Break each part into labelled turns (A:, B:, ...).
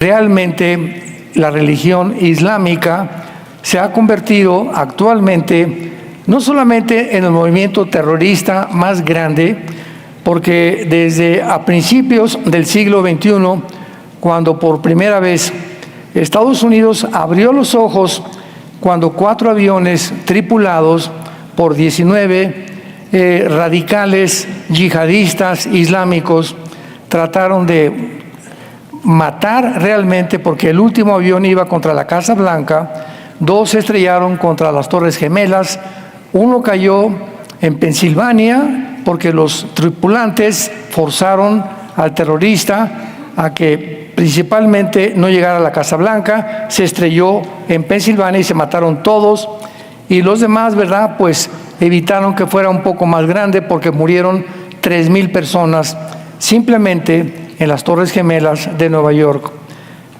A: Realmente la religión islámica se ha convertido actualmente no solamente en el movimiento terrorista más grande, porque desde a principios del siglo XXI, cuando por primera vez Estados Unidos abrió los ojos cuando 4 aviones tripulados por 19 radicales yihadistas islámicos trataron de matar realmente, porque el último avión iba contra la Casa Blanca, 2 se estrellaron contra las Torres Gemelas, 1 cayó en Pensilvania porque los tripulantes forzaron al terrorista a que principalmente no llegara a la Casa Blanca, se estrelló en Pensilvania y se mataron todos, y los demás, ¿verdad?, pues evitaron que fuera un poco más grande porque murieron 3,000 personas simplemente en las Torres Gemelas de Nueva York.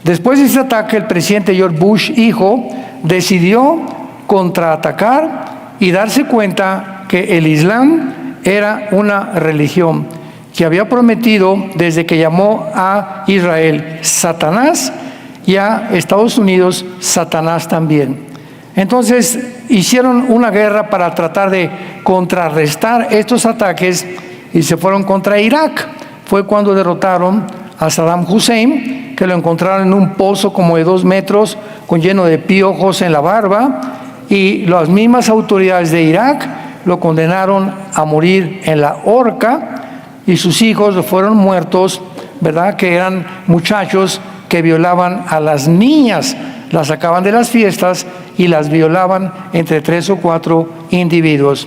A: Después de este ataque, el presidente George Bush, hijo, decidió contraatacar y darse cuenta que el Islam era una religión que había prometido, desde que llamó a Israel Satanás y a Estados Unidos Satanás también. Entonces hicieron una guerra para tratar de contrarrestar estos ataques y se fueron contra Irak. Fue cuando derrotaron a Saddam Hussein, que lo encontraron en un pozo como de 2 metros, con lleno de piojos en la barba, y las mismas autoridades de Irak lo condenaron a morir en la horca, y sus hijos fueron muertos, ¿verdad?, que eran muchachos que violaban a las niñas, las sacaban de las fiestas y las violaban entre 3 o 4 individuos.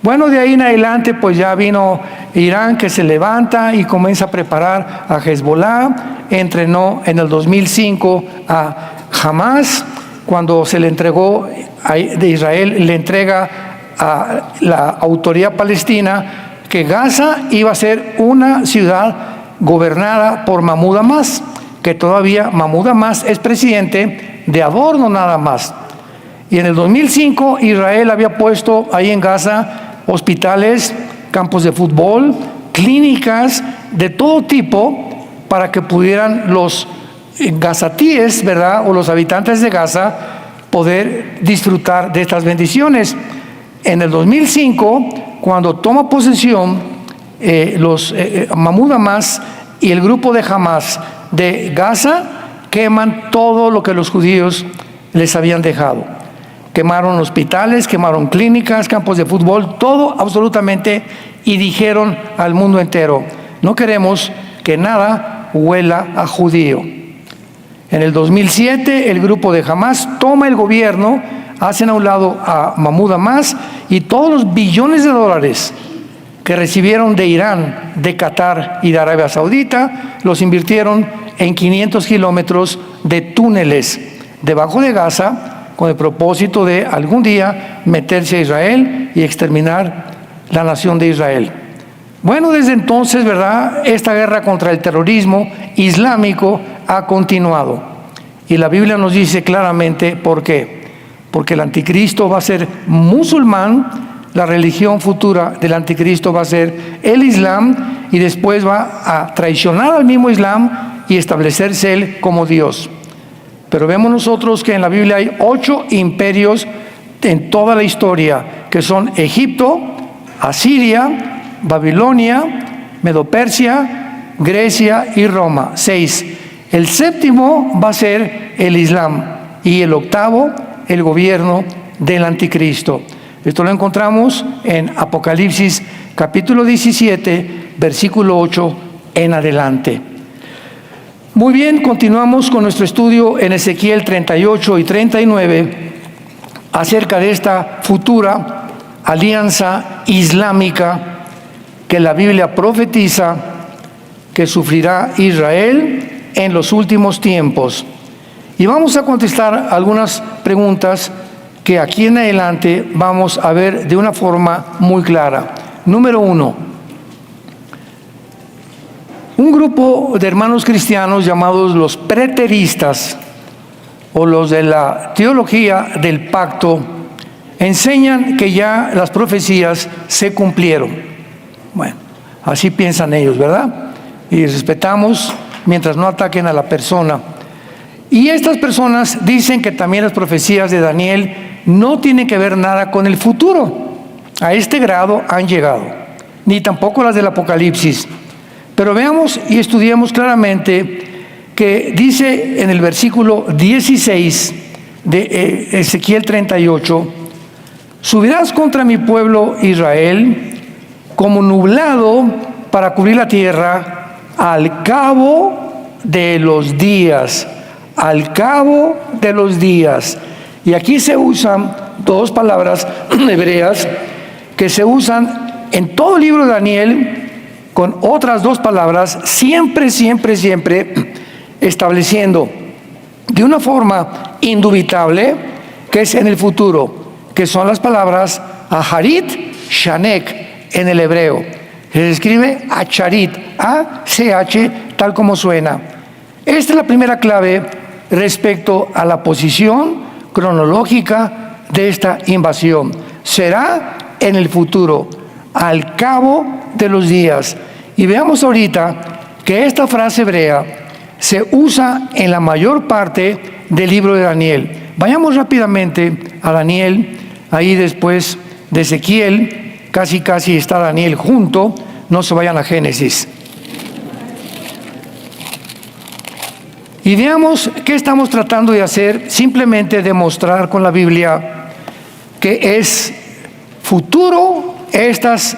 A: Bueno, de ahí en adelante pues ya vino Irán, que se levanta y comienza a preparar a Hezbollah. Entrenó en el 2005 a Hamas, cuando se le entregó de Israel, le entrega a la autoridad palestina que Gaza iba a ser una ciudad gobernada por Mahmoud Abbas, que todavía Mahmoud Abbas es presidente de adorno nada más. Y en el 2005 Israel había puesto ahí en Gaza hospitales, campos de fútbol, clínicas de todo tipo, para que pudieran los gazatíes, ¿verdad?, o los habitantes de Gaza poder disfrutar de estas bendiciones. En el 2005, cuando toma posesión Mahmoud Abbas y el grupo de Hamas de Gaza, queman todo lo que los judíos les habían dejado. Quemaron hospitales, quemaron clínicas, campos de fútbol, todo absolutamente, y dijeron al mundo entero: no queremos que nada huela a judío. En el 2007 el grupo de Hamas toma el gobierno, hacen a un lado a Mahmoud Abbas, y todos los billones de dólares que recibieron de Irán, de Qatar y de Arabia Saudita los invirtieron en 500 kilómetros de túneles debajo de Gaza, con el propósito de algún día meterse a Israel y exterminar la nación de Israel. Bueno, desde entonces, ¿verdad?, esta guerra contra el terrorismo islámico ha continuado. Y la Biblia nos dice claramente por qué. Porque el anticristo va a ser musulmán, la religión futura del anticristo va a ser el Islam, y después va a traicionar al mismo Islam y establecerse él como Dios. Pero vemos nosotros que en la Biblia hay 8 imperios en toda la historia, que son Egipto, Asiria, Babilonia, Medo-Persia, Grecia y Roma. 6. El 7º va a ser el Islam, y el 8º el gobierno del anticristo. Esto lo encontramos en Apocalipsis capítulo 17, versículo 8 en adelante. Muy bien, continuamos con nuestro estudio en Ezequiel 38 y 39 acerca de esta futura alianza islámica que la Biblia profetiza que sufrirá Israel en los últimos tiempos. Y vamos a contestar algunas preguntas que aquí en adelante vamos a ver de una forma muy clara. Número 1. Un grupo de hermanos cristianos llamados los preteristas, o los de la teología del pacto, enseñan que ya las profecías se cumplieron. Bueno, así piensan ellos, ¿verdad? Y respetamos mientras no ataquen a la persona. Y estas personas dicen que también las profecías de Daniel no tienen que ver nada con el futuro. A este grado han llegado, ni tampoco las del Apocalipsis. Pero veamos y estudiemos claramente que dice en el versículo 16 de Ezequiel 38, subirás contra mi pueblo Israel como nublado para cubrir la tierra al cabo de los días. Al cabo de los días. Y aquí se usan dos palabras hebreas que se usan en todo el libro de Daniel con otras dos palabras, siempre estableciendo de una forma indubitable que es en el futuro, que son las palabras Aharit Shanek en el hebreo. Se escribe Acharit, A-C-H, tal como suena. Esta es la primera clave respecto a la posición cronológica de esta invasión. Será en el futuro, al cabo de los días. Y veamos ahorita que esta frase hebrea se usa en la mayor parte del libro de Daniel. Vayamos rápidamente a Daniel, ahí después de Ezequiel, casi está Daniel junto, no se vayan a Génesis. Y veamos qué estamos tratando de hacer, simplemente demostrar con la Biblia que es futuro estas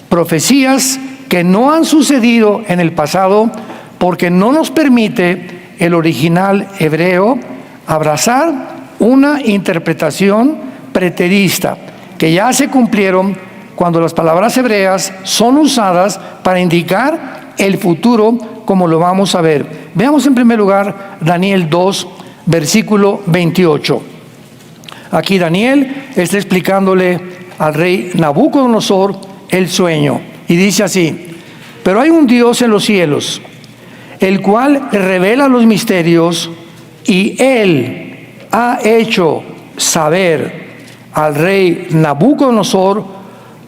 A: profecías que no han sucedido en el pasado, porque no nos permite el original hebreo abrazar una interpretación preterista, que ya se cumplieron cuando las palabras hebreas son usadas para indicar el futuro, como lo vamos a ver. Veamos en primer lugar Daniel 2, versículo 28. Aquí Daniel está explicándole al rey Nabucodonosor el sueño. Y dice así: pero hay un Dios en los cielos, el cual revela los misterios, y Él ha hecho saber al rey Nabucodonosor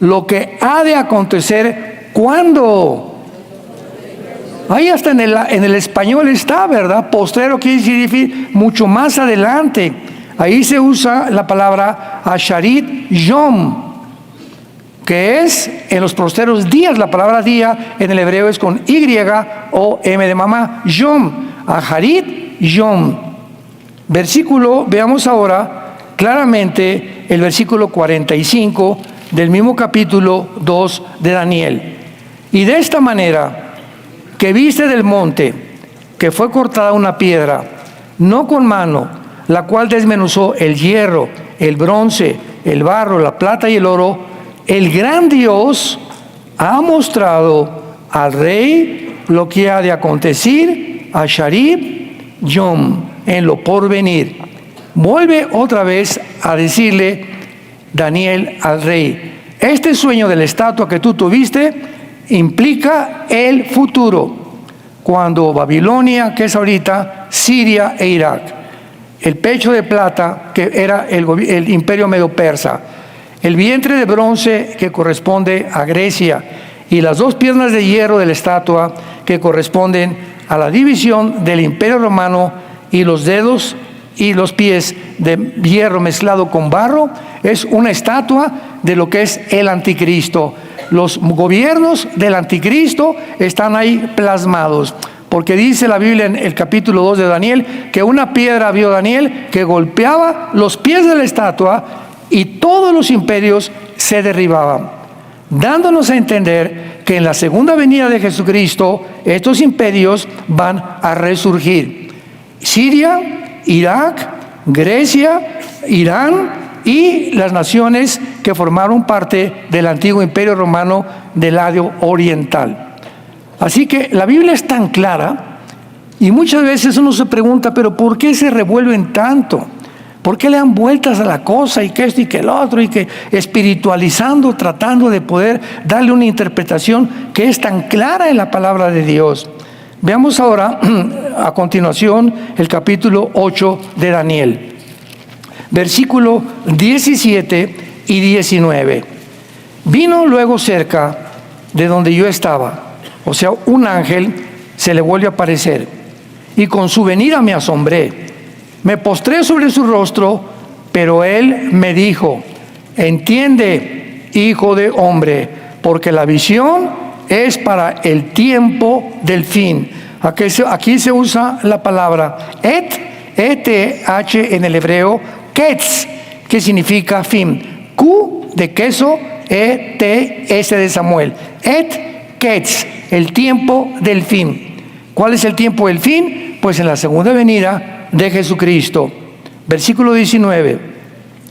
A: lo que ha de acontecer cuando. Ahí hasta en el español está, ¿verdad? Postrero quiere decir mucho más adelante. Ahí se usa la palabra Asharit Yom, que es en los postreros días. La palabra día en el hebreo es con Y o M de mamá. Yom, Asharit Yom. Versículo, veamos ahora claramente el versículo 45 del mismo capítulo 2 de Daniel. Y de esta manera que viste del monte, que fue cortada una piedra, no con mano, la cual desmenuzó el hierro, el bronce, el barro, la plata y el oro, el gran Dios ha mostrado al rey lo que ha de acontecer a Sharib Yom, en lo porvenir. Vuelve otra vez a decirle Daniel al rey: este sueño de la estatua que tú tuviste implica el futuro, cuando Babilonia, que es ahorita Siria e Irak, el pecho de plata, que era el imperio medo-persa, el vientre de bronce, que corresponde a Grecia, y las dos piernas de hierro de la estatua, que corresponden a la división del imperio romano, y los dedos y los pies de hierro mezclado con barro, es una estatua de lo que es el anticristo. Los gobiernos del anticristo están ahí plasmados, porque dice la Biblia en el capítulo 2 de Daniel que una piedra vio Daniel que golpeaba los pies de la estatua y todos los imperios se derribaban, dándonos a entender que en la segunda venida de Jesucristo estos imperios van a resurgir. Siria, Irak, Grecia, Irán y las naciones que formaron parte del antiguo imperio romano del lado oriental. Así que la Biblia es tan clara, y muchas veces uno se pregunta, pero ¿por qué se revuelven tanto? ¿Por qué le dan vueltas a la cosa y que esto y que el otro, y que espiritualizando, tratando de poder darle una interpretación que es tan clara en la palabra de Dios? Veamos ahora a continuación el capítulo 8 de Daniel. Versículo 17 y 19. Vino luego cerca de donde yo estaba, o sea, un ángel se le vuelve a aparecer, y con su venida me asombré. Me postré sobre su rostro, pero él me dijo: entiende, hijo de hombre, porque la visión es para el tiempo del fin. Aquí se usa la palabra ETH en el hebreo, ketz, que significa fin. Q de queso, ETS de Samuel. Ketz, el tiempo del fin. ¿Cuál es el tiempo del fin? Pues en la segunda venida de Jesucristo. Versículo 19.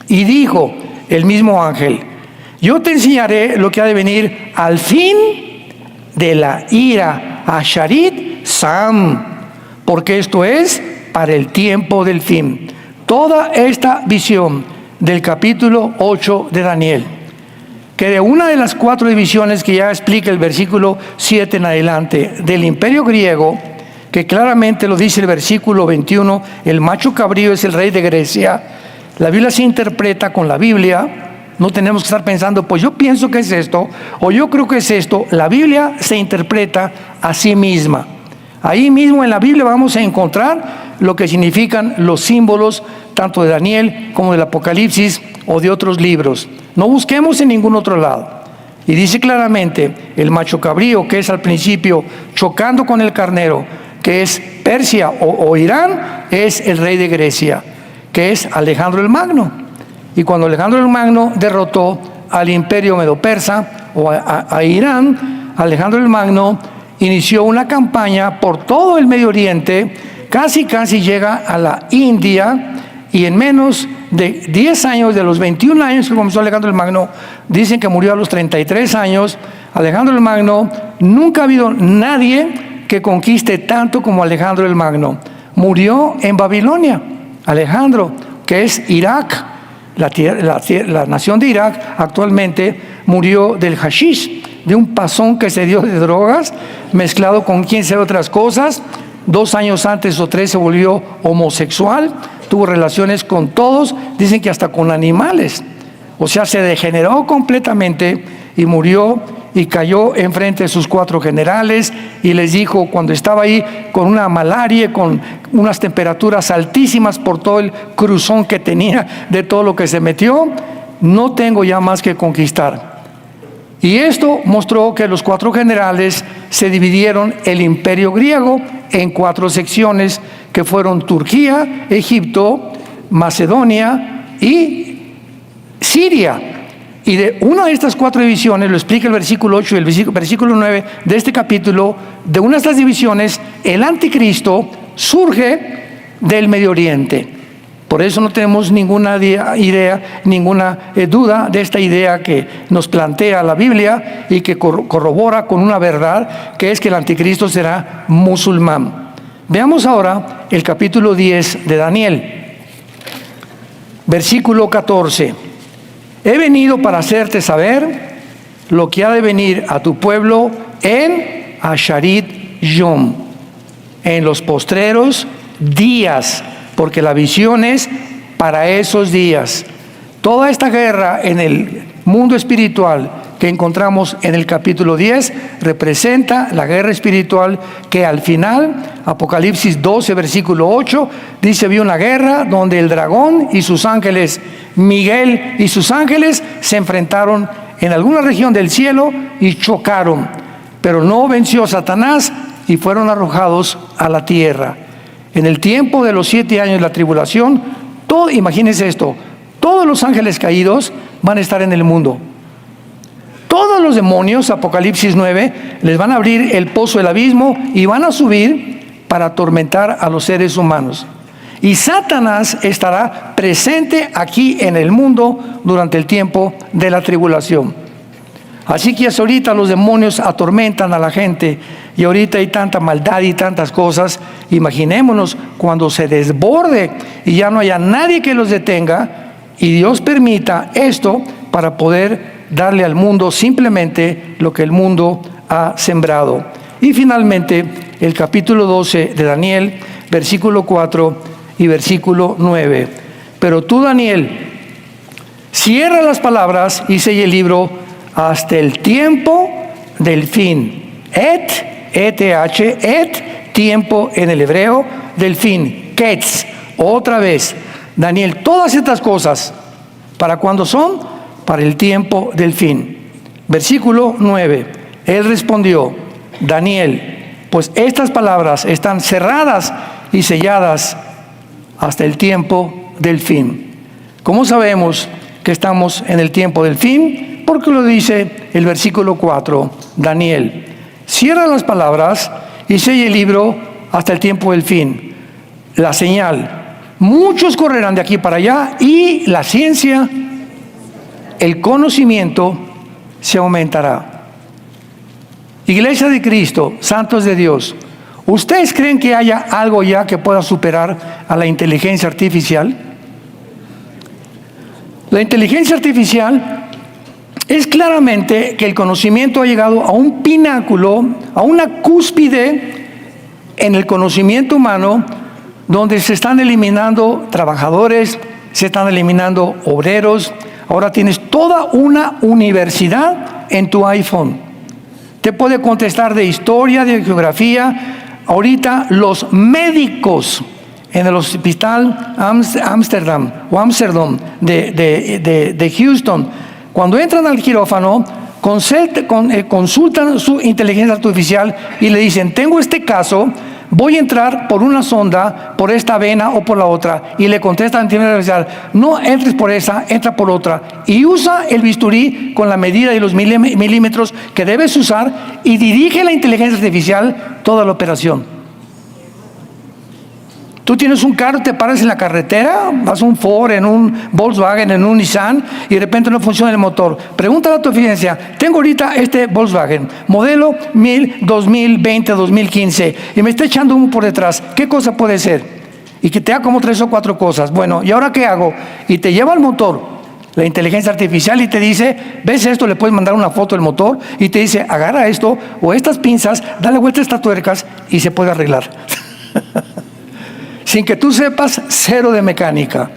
A: Y dijo el mismo ángel: yo te enseñaré lo que ha de venir al fin de la ira, Asharit Sam, porque esto es para el tiempo del fin. Toda esta visión del capítulo 8 de Daniel, que de una de las 4 divisiones que ya explica el versículo 7 en adelante, del imperio griego, que claramente lo dice el versículo 21, el macho cabrío es el rey de Grecia. La Biblia se interpreta con la Biblia. No tenemos que estar pensando, pues yo pienso que es esto, o yo creo que es esto. La Biblia se interpreta a sí misma. Ahí mismo en la Biblia vamos a encontrar lo que significan los símbolos, tanto de Daniel como del Apocalipsis o de otros libros. No busquemos en ningún otro lado. Y dice claramente, el macho cabrío, que es al principio chocando con el carnero, que es Persia o Irán, es el rey de Grecia, que es Alejandro el Magno. Y cuando Alejandro el Magno derrotó al imperio medo-persa o a Irán, Alejandro el Magno inició una campaña por todo el Medio Oriente, casi llega a la India, y en menos de 10 años, de los 21 años que comenzó Alejandro el Magno, dicen que murió a los 33 años. Alejandro el Magno, nunca ha habido nadie que conquiste tanto como Alejandro el Magno. Murió en Babilonia, Alejandro, que es Irak. La nación de Irak actualmente murió del hashish, de un pasón que se dio de drogas, mezclado con quién sabe otras cosas. 2 años antes o 3 se volvió homosexual, tuvo relaciones con todos, dicen que hasta con animales. O sea, se degeneró completamente y murió, y cayó enfrente de sus 4 generales y les dijo, cuando estaba ahí con una malaria, con unas temperaturas altísimas por todo el cruzón que tenía de todo lo que se metió: no tengo ya más que conquistar. Y esto mostró que los 4 generales se dividieron el imperio griego en 4 secciones, que fueron Turquía, Egipto, Macedonia y Siria. Y de una de estas 4 divisiones, lo explica el versículo 8 y el versículo 9 de este capítulo, de una de estas divisiones, el anticristo surge del Medio Oriente. Por eso no tenemos ninguna idea, ninguna duda de esta idea que nos plantea la Biblia y que corrobora con una verdad, que es que el anticristo será musulmán. Veamos ahora el capítulo 10 de Daniel, versículo 14. He venido para hacerte saber lo que ha de venir a tu pueblo en Asharit Yom, en los postreros días, porque la visión es para esos días. Toda esta guerra en el mundo espiritual que encontramos en el capítulo 10 representa la guerra espiritual que al final, Apocalipsis 12, versículo 8, dice: vi una guerra donde el dragón y sus ángeles, Miguel y sus ángeles, se enfrentaron en alguna región del cielo y chocaron, pero no venció Satanás y fueron arrojados a la tierra. En el tiempo de los 7 años de la tribulación, imagínense esto, todos los ángeles caídos van a estar en el mundo. Todos los demonios, Apocalipsis 9, les van a abrir el pozo del abismo y van a subir para atormentar a los seres humanos. Y Satanás estará presente aquí en el mundo durante el tiempo de la tribulación. Así que hasta ahorita los demonios atormentan a la gente y ahorita hay tanta maldad y tantas cosas. Imaginémonos cuando se desborde y ya no haya nadie que los detenga y Dios permita esto para poder darle al mundo simplemente lo que el mundo ha sembrado. Y finalmente el capítulo 12 de Daniel, versículo 4 y versículo 9. Pero tú, Daniel, cierra las palabras y sella el libro hasta el tiempo del fin. Et tiempo en el hebreo del fin, ketz, otra vez. Daniel, todas estas cosas, ¿para cuándo son? Para el tiempo del fin. Versículo 9, él respondió, Daniel, pues estas palabras están cerradas y selladas hasta el tiempo del fin. ¿Cómo sabemos que estamos en el tiempo del fin? Porque lo dice el versículo 4, Daniel, cierra las palabras y sella el libro hasta el tiempo del fin. La señal, muchos correrán de aquí para allá y la ciencia, el conocimiento se aumentará. Iglesia de Cristo, santos de Dios, ¿ustedes creen que haya algo ya que pueda superar a la inteligencia artificial? La inteligencia artificial es claramente que el conocimiento ha llegado a un pináculo, a una cúspide en el conocimiento humano, donde se están eliminando trabajadores, se están eliminando obreros. Ahora tienes toda una universidad en tu iPhone. Te puede contestar de historia, de geografía. Ahorita los médicos en el hospital Amsterdam de Houston, cuando entran al quirófano, consultan su inteligencia artificial y le dicen, tengo este caso, voy a entrar por una sonda, por esta vena o por la otra, y le contesta la inteligencia artificial, no entres por esa, entra por otra, y usa el bisturí con la medida de los milímetros que debes usar, y dirige la inteligencia artificial toda la operación. Tú tienes un carro, te paras en la carretera, vas a un Ford, en un Volkswagen, en un Nissan, y de repente no funciona el motor. Pregúntale a tu eficiencia, tengo ahorita este Volkswagen, modelo 2020, 2015, y me está echando humo por detrás. ¿Qué cosa puede ser? Y que te da como 3 o 4 cosas. Bueno, ¿y ahora qué hago? Y te lleva al motor, la inteligencia artificial, y te dice, ¿ves esto? Le puedes mandar una foto del motor, y te dice, agarra esto, o estas pinzas, dale vuelta a estas tuercas, y se puede arreglar. Sin que tú sepas, cero de mecánica.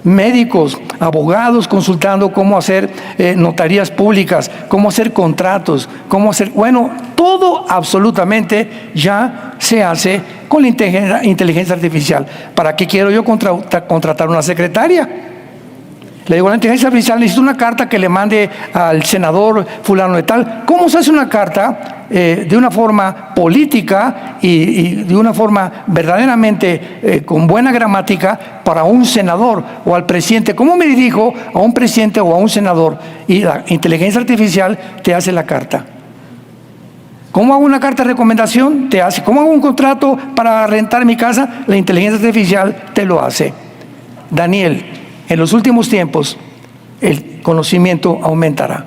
A: Médicos, abogados consultando cómo hacer notarías públicas, cómo hacer contratos, cómo hacer... Bueno, todo absolutamente ya se hace con la inteligencia artificial. ¿Para qué quiero yo contratar una secretaria? Le digo a la inteligencia artificial, necesito una carta que le mande al senador fulano de tal. ¿Cómo se hace una carta de una forma política y de una forma verdaderamente con buena gramática para un senador o al presidente? ¿Cómo me dirijo a un presidente o a un senador? Y la inteligencia artificial te hace la carta. ¿Cómo hago una carta de recomendación? Te hace. ¿Cómo hago un contrato para rentar mi casa? La inteligencia artificial te lo hace. Daniel, en los últimos tiempos, el conocimiento aumentará.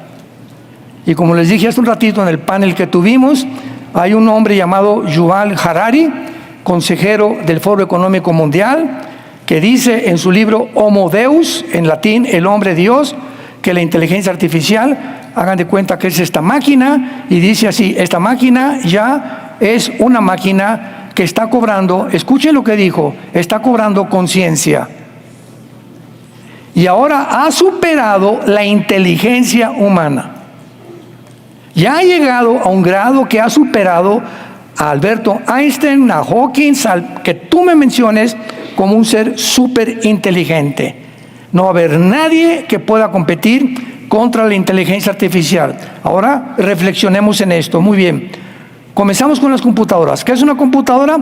A: Y como les dije hace un ratito en el panel que tuvimos, hay un hombre llamado Yuval Harari, consejero del Foro Económico Mundial, que dice en su libro Homo Deus, en latín, el hombre Dios, que la inteligencia artificial, hagan de cuenta que es esta máquina, y dice así, esta máquina ya es una máquina que está cobrando, escuchen lo que dijo, está cobrando conciencia. Y ahora ha superado la inteligencia humana. Ya ha llegado a un grado que ha superado a Alberto Einstein, a Hawking, al que tú me menciones como un ser súper inteligente. No va a haber nadie que pueda competir contra la inteligencia artificial. Ahora reflexionemos en esto. Muy bien. Comenzamos con las computadoras. ¿Qué es una computadora?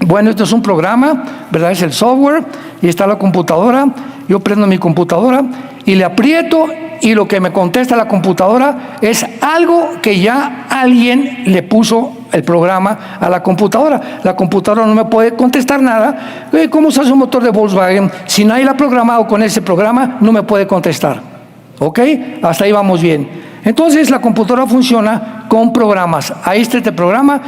A: Bueno, esto es un programa, ¿verdad? Es el software y está la computadora. Yo prendo mi computadora y le aprieto y lo que me contesta la computadora es algo que ya alguien le puso el programa a la computadora. La computadora no me puede contestar nada. ¿Cómo se hace un motor de Volkswagen? Si nadie lo ha programado con ese programa, no me puede contestar. ¿Ok? Hasta ahí vamos bien. Entonces la computadora funciona con programas. Ahí está este programa,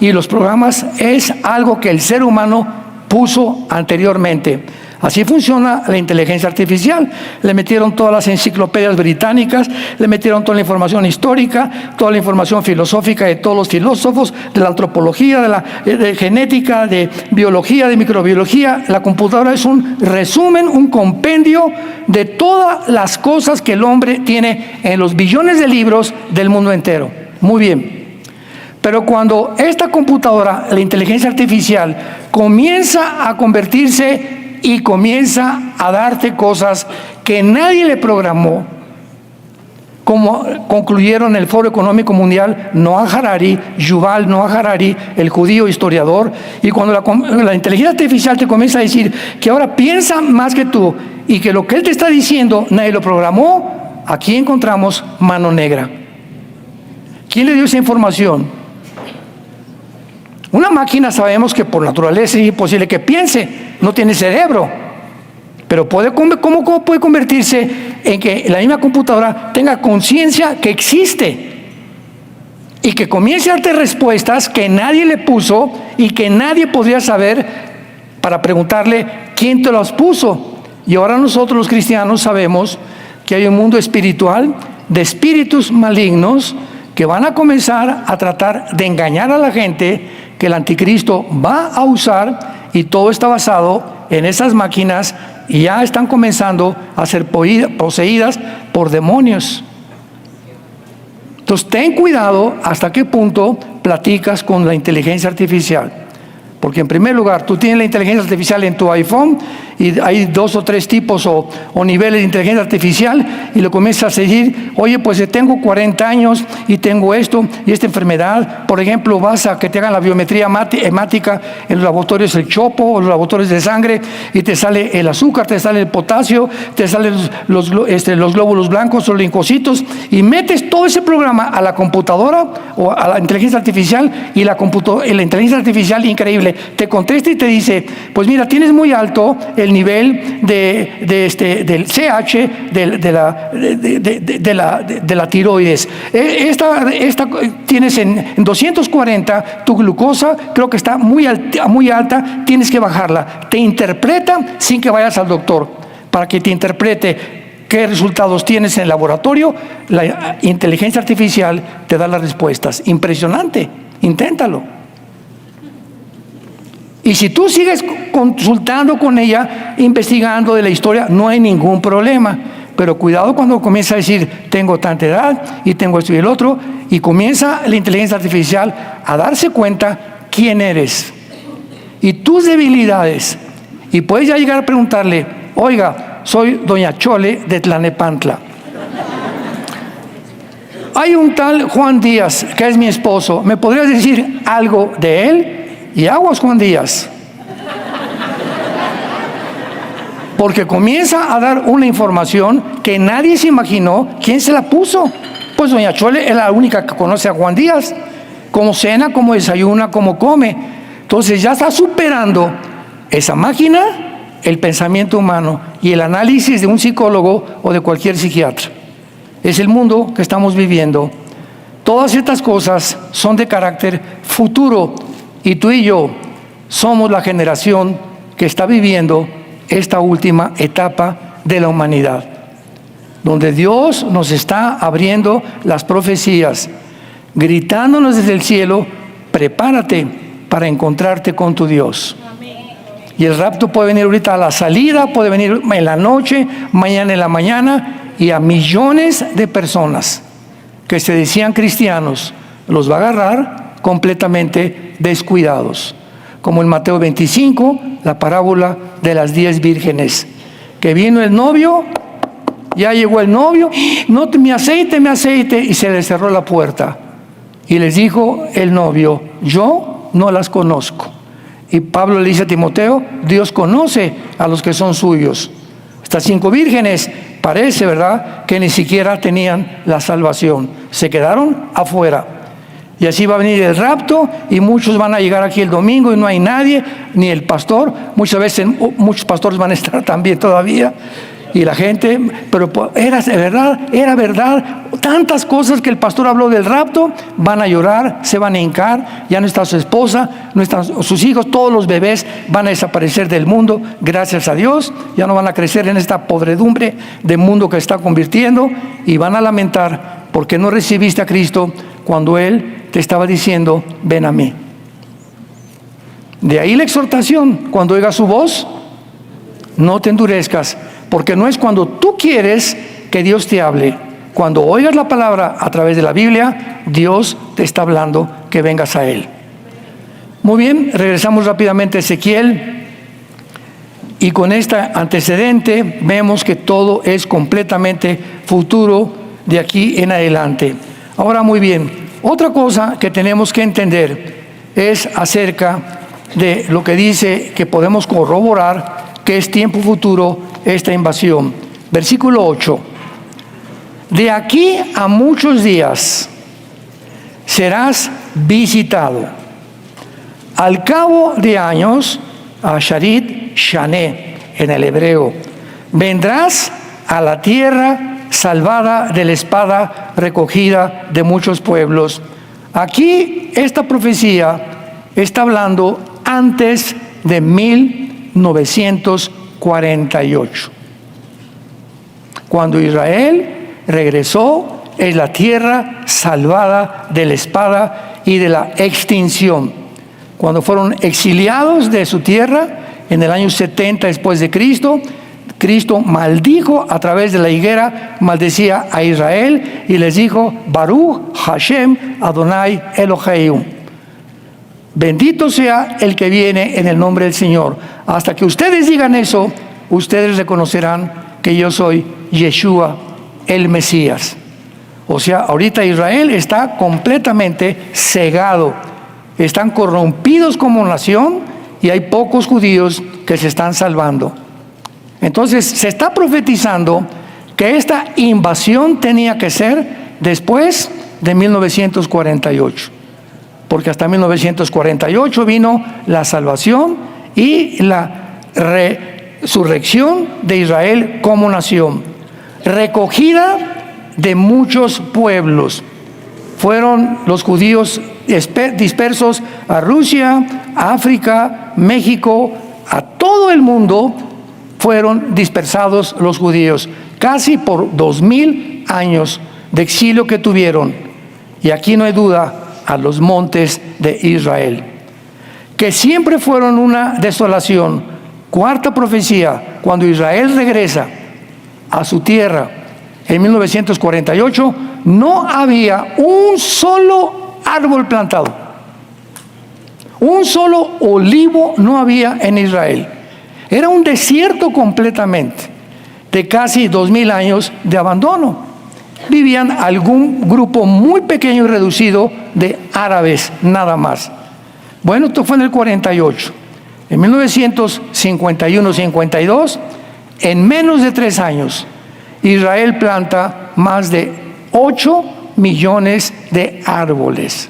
A: y los programas es algo que el ser humano puso anteriormente. Así funciona la inteligencia artificial. Le metieron todas las enciclopedias británicas, le metieron toda la información histórica, toda la información filosófica de todos los filósofos, de la antropología, de genética, de biología, de microbiología. La computadora es un resumen, un compendio de todas las cosas que el hombre tiene en los billones de libros del mundo entero. Muy bien. Pero cuando esta computadora, la inteligencia artificial, comienza a convertirse y comienza a darte cosas que nadie le programó, como concluyeron en el Foro Económico Mundial Noah Harari, Yuval Noah Harari, el judío historiador, y cuando la inteligencia artificial te comienza a decir que ahora piensa más que tú y que lo que él te está diciendo nadie lo programó, aquí encontramos mano negra. ¿Quién le dio esa información? Una máquina sabemos que por naturaleza es imposible que piense, no tiene cerebro. Pero ¿cómo puede convertirse en que la misma computadora tenga conciencia que existe y que comience a darte respuestas que nadie le puso y que nadie podría saber para preguntarle quién te las puso? Y ahora nosotros los cristianos sabemos que hay un mundo espiritual de espíritus malignos que van a comenzar a tratar de engañar a la gente, que el anticristo va a usar, y todo está basado en esas máquinas y ya están comenzando a ser poseídas por demonios. Entonces ten cuidado hasta qué punto platicas con la inteligencia artificial. Porque en primer lugar, tú tienes la inteligencia artificial en tu iPhone y hay 2 o 3 tipos o niveles de inteligencia artificial y le comienzas a decir, oye, pues tengo 40 años y tengo esto y esta enfermedad. Por ejemplo, vas a que te hagan la biometría hemática en los laboratorios del Chopo o los laboratorios de sangre y te sale el azúcar, te sale el potasio, te salen los glóbulos blancos o los linfocitos, y metes todo ese programa a la computadora o a la inteligencia artificial y la inteligencia artificial, increíble, te contesta y te dice, pues mira, tienes muy alto el nivel del CH de la tiroides. Esta tienes en 240, tu glucosa creo que está muy alta, tienes que bajarla. Te interpreta sin que vayas al doctor, para que te interprete qué resultados tienes en el laboratorio. La inteligencia artificial te da las respuestas. Impresionante, inténtalo. Y si tú sigues consultando con ella, investigando de la historia, no hay ningún problema. Pero cuidado cuando comienza a decir, tengo tanta edad y tengo esto y el otro, y comienza la inteligencia artificial a darse cuenta quién eres y tus debilidades. Y puedes ya llegar a preguntarle, oiga, soy doña Chole de Tlanepantla. Hay un tal Juan Díaz, que es mi esposo. ¿Me podrías decir algo de él? Y aguas, Juan Díaz. Porque comienza a dar una información que nadie se imaginó quién se la puso. Pues doña Chole es la única que conoce a Juan Díaz. Cómo cena, cómo desayuna, cómo come. Entonces ya está superando esa máquina, el pensamiento humano y el análisis de un psicólogo o de cualquier psiquiatra. Es el mundo que estamos viviendo. Todas estas cosas son de carácter futuro. Y tú y yo somos la generación que está viviendo esta última etapa de la humanidad, donde Dios nos está abriendo las profecías, gritándonos desde el cielo, prepárate para encontrarte con tu Dios. Y el rapto puede venir ahorita a la salida, puede venir en la noche, mañana en la mañana, y a millones de personas que se decían cristianos los va a agarrar completamente descuidados, como en Mateo 25, la parábola de las 10 vírgenes, que vino el novio, ya llegó el novio, no, mi aceite, y se les cerró la puerta, y les dijo el novio, yo no las conozco. Y Pablo le dice a Timoteo, Dios conoce a los que son suyos. Estas 5 vírgenes, parece, ¿verdad?, que ni siquiera tenían la salvación, se quedaron afuera. Y así va a venir el rapto y muchos van a llegar aquí el domingo y no hay nadie, ni el pastor. Muchas veces muchos pastores van a estar también todavía. Y la gente, pero era verdad. Tantas cosas que el pastor habló del rapto, van a llorar, se van a hincar. Ya no está su esposa, no están sus hijos, todos los bebés van a desaparecer del mundo, gracias a Dios. Ya no van a crecer en esta podredumbre de mundo que está convirtiendo y van a lamentar porque no recibiste a Cristo cuando Él te estaba diciendo, ven a mí. De ahí la exhortación, cuando oigas su voz, no te endurezcas, porque no es cuando tú quieres que Dios te hable. Cuando oigas la palabra a través de la Biblia, Dios te está hablando que que vengas a Él. Muy bien, regresamos rápidamente a Ezequiel. Y con este antecedente vemos que todo es completamente futuro de aquí en adelante. Ahora, muy bien, otra cosa que tenemos que entender es acerca de lo que dice que podemos corroborar que es tiempo futuro esta invasión. Versículo 8. De aquí a muchos días serás visitado. Al cabo de años, Asharit Shané en el hebreo, vendrás a la tierra salvada de la espada recogida de muchos pueblos. Aquí esta profecía está hablando antes de 1948. Cuando Israel regresó en la tierra salvada de la espada y de la extinción. Cuando fueron exiliados de su tierra en el año 70 después de Cristo, Cristo maldijo a través de la higuera, maldecía a Israel y les dijo: Baruch Hashem Adonai Eloheinu. Bendito sea el que viene en el nombre del Señor. Hasta que ustedes digan eso, ustedes reconocerán que yo soy Yeshua, el Mesías. O sea, ahorita Israel está completamente cegado. Están corrompidos como nación y hay pocos judíos que se están salvando. Entonces se está profetizando que esta invasión tenía que ser después de 1948, porque hasta 1948 vino la salvación y la resurrección de Israel como nación, recogida de muchos pueblos. Fueron los judíos dispersos a Rusia, a África, México, a todo el mundo fueron dispersados los judíos, casi por 2000 años de exilio que tuvieron. Y aquí no hay duda, a los montes de Israel, que siempre fueron una desolación. Cuarta profecía, cuando Israel regresa a su tierra en 1948, no había un solo árbol plantado, un solo olivo no había en Israel. Era un desierto completamente, de casi 2000 años de abandono. Vivían algún grupo muy pequeño y reducido de árabes, nada más. Bueno, esto fue en el 48. En 1951-52, en menos de 3 años, Israel planta más de 8 millones de árboles.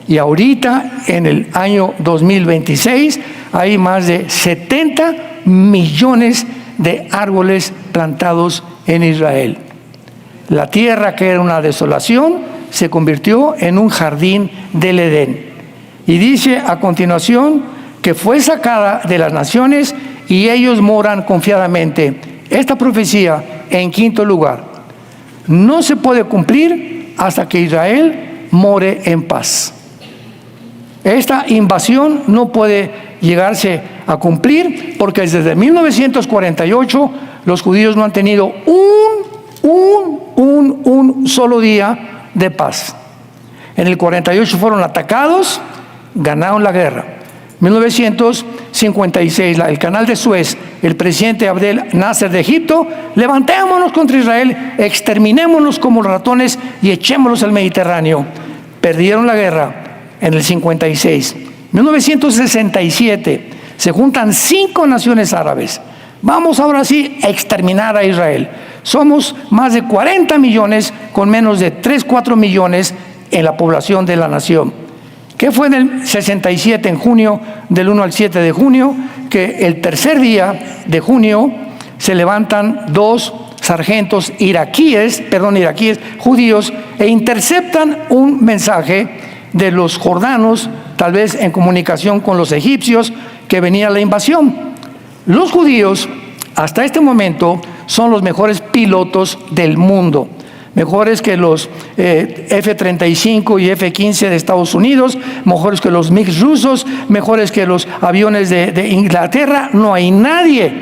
A: Y ahorita, en el año 2026, hay más de 70 millones de árboles plantados en Israel. La tierra, que era una desolación, se convirtió en un jardín del Edén. Y dice a continuación que fue sacada de las naciones y ellos moran confiadamente. Esta profecía, en quinto lugar, no se puede cumplir hasta que Israel more en paz. Esta invasión no puede llegarse a cumplir porque desde 1948 los judíos no han tenido un solo día de paz. En el 48 fueron atacados, ganaron la guerra. 1956, el canal de Suez, el presidente Abdel Nasser de Egipto: levantémonos contra Israel, exterminémonos como ratones y echémoslos al Mediterráneo. Perdieron la guerra en el 56. 1967, se juntan 5 naciones árabes. Vamos ahora sí a exterminar a Israel. Somos más de 40 millones con menos de 3-4 millones en la población de la nación. ¿Qué fue en el 67, en junio, del 1 al 7 de junio? Que el tercer día de junio se levantan 2 sargentos judíos, e interceptan un mensaje de los jordanos, tal vez en comunicación con los egipcios, que venía la invasión. Los judíos, hasta este momento, son los mejores pilotos del mundo. Mejores que los F-35 y F-15 de Estados Unidos, mejores que los MiG rusos, mejores que los aviones de Inglaterra. No hay nadie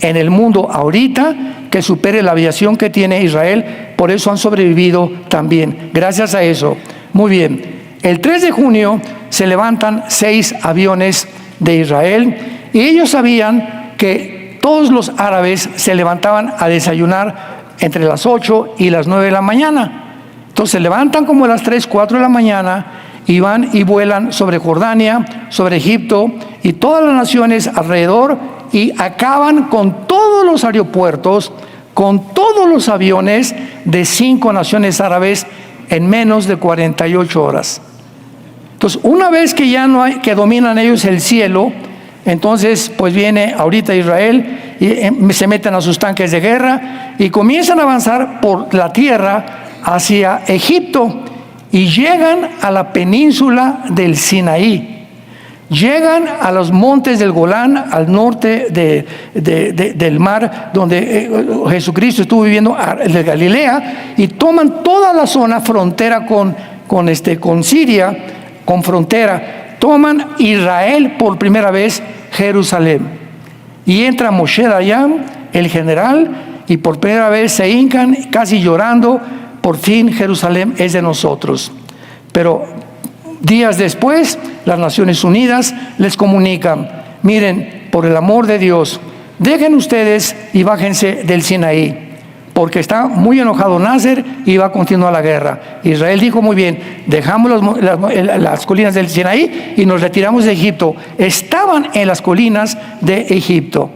A: en el mundo ahorita que supere la aviación que tiene Israel. Por eso han sobrevivido también, gracias a eso. Muy bien, El 3 de junio se levantan 6 aviones de Israel y ellos sabían que todos los árabes se levantaban a desayunar entre las 8 y las 9 de la mañana. Entonces se levantan como a las 3, 4 de la mañana y van y vuelan sobre Jordania, sobre Egipto y todas las naciones alrededor y acaban con todos los aeropuertos, con todos los aviones de 5 naciones árabes en menos de 48 horas. Entonces, una vez que ya no hay, que dominan ellos el cielo, entonces pues viene ahorita Israel y se meten a sus tanques de guerra y comienzan a avanzar por la tierra hacia Egipto y llegan a la península del Sinaí. Llegan a los montes del Golán, al norte del mar donde Jesucristo estuvo viviendo, de Galilea, y toman toda la zona frontera con Siria, con frontera. Toman Israel por primera vez, Jerusalén. Y entra Moshe Dayan, el general, y por primera vez se hincan casi llorando, por fin Jerusalén es de nosotros. Pero días después, las Naciones Unidas les comunican: miren, por el amor de Dios, dejen ustedes y bájense del Sinaí, porque está muy enojado Nasser y va a continuar la guerra. Israel dijo: muy bien, dejamos las colinas del Sinaí y nos retiramos de Egipto. Estaban en las colinas de Egipto.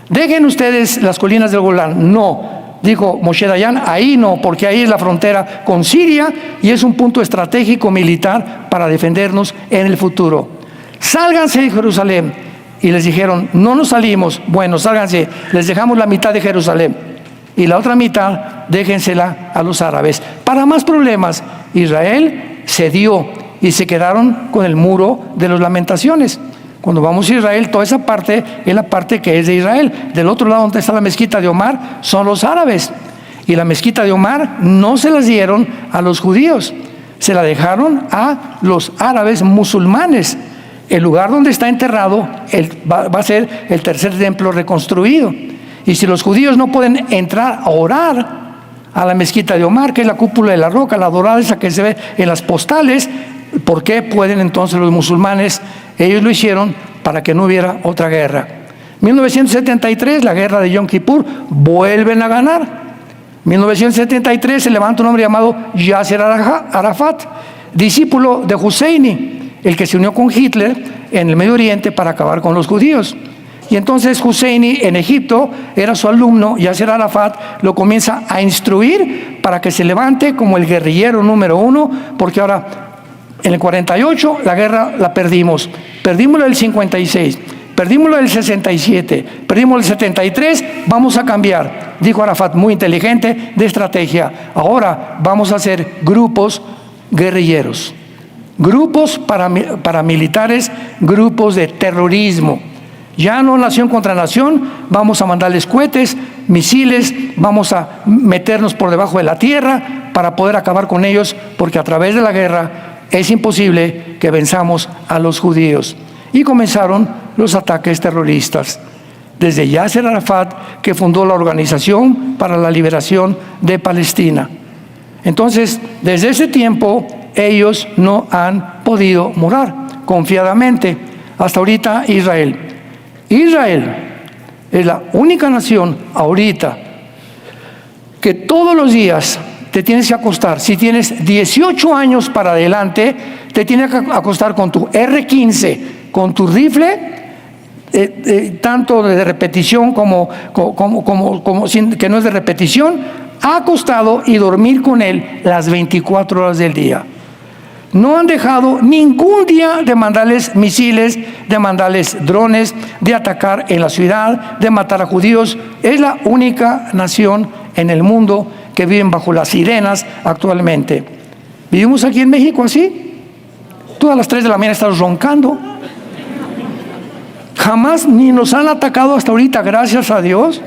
A: Dejen ustedes las colinas del Golán. No. Dijo Moshe Dayan, ahí no, porque ahí es la frontera con Siria y es un punto estratégico militar para defendernos en el futuro. Sálganse de Jerusalén. Y les dijeron: no nos salimos. Bueno, sálganse, les dejamos la mitad de Jerusalén y la otra mitad déjensela a los árabes. Para más problemas, Israel cedió y se quedaron con el muro de las lamentaciones. Cuando vamos a Israel, toda esa parte es la parte que es de Israel. Del otro lado, donde está la mezquita de Omar, son los árabes. Y la mezquita de Omar no se las dieron a los judíos, se la dejaron a los árabes musulmanes. El lugar donde está enterrado va a ser el tercer templo reconstruido. Y si los judíos no pueden entrar a orar a la mezquita de Omar, que es la cúpula de la roca, la dorada esa que se ve en las postales, ¿por qué pueden entonces los musulmanes? Ellos lo hicieron para que no hubiera otra guerra. 1973, la guerra de Yom Kippur, vuelven a ganar. 1973 se levanta un hombre llamado Yasser Arafat, discípulo de Husseini, el que se unió con Hitler en el Medio Oriente para acabar con los judíos. Y entonces Husseini en Egipto era su alumno. Yasser Arafat lo comienza a instruir para que se levante como el guerrillero número 1, porque ahora en el 48 la guerra la perdimos. Perdimos la del 56, perdimos la del 67, perdimos el 73, vamos a cambiar. Dijo Arafat, muy inteligente, de estrategia. Ahora vamos a hacer grupos guerrilleros, grupos paramilitares, grupos de terrorismo. Ya no nación contra nación, vamos a mandarles cohetes, misiles, vamos a meternos por debajo de la tierra para poder acabar con ellos, porque a través de la guerra es imposible que venzamos a los judíos. Y comenzaron los ataques terroristas. Desde Yasser Arafat, que fundó la Organización para la Liberación de Palestina. Entonces, desde ese tiempo, ellos no han podido morar confiadamente. Hasta ahorita, Israel es la única nación ahorita que todos los días te tienes que acostar. Si tienes 18 años para adelante, te tienes que acostar con tu R-15, con tu rifle, tanto de repetición como que no es de repetición, acostado y dormir con él las 24 horas del día. No han dejado ningún día de mandarles misiles, de mandarles drones, de atacar en la ciudad, de matar a judíos. Es la única nación en el mundo que viven bajo las sirenas actualmente. ¿Vivimos aquí en México así? Tú a las 3 de la mañana estás roncando. Jamás ni nos han atacado hasta ahorita, gracias a Dios,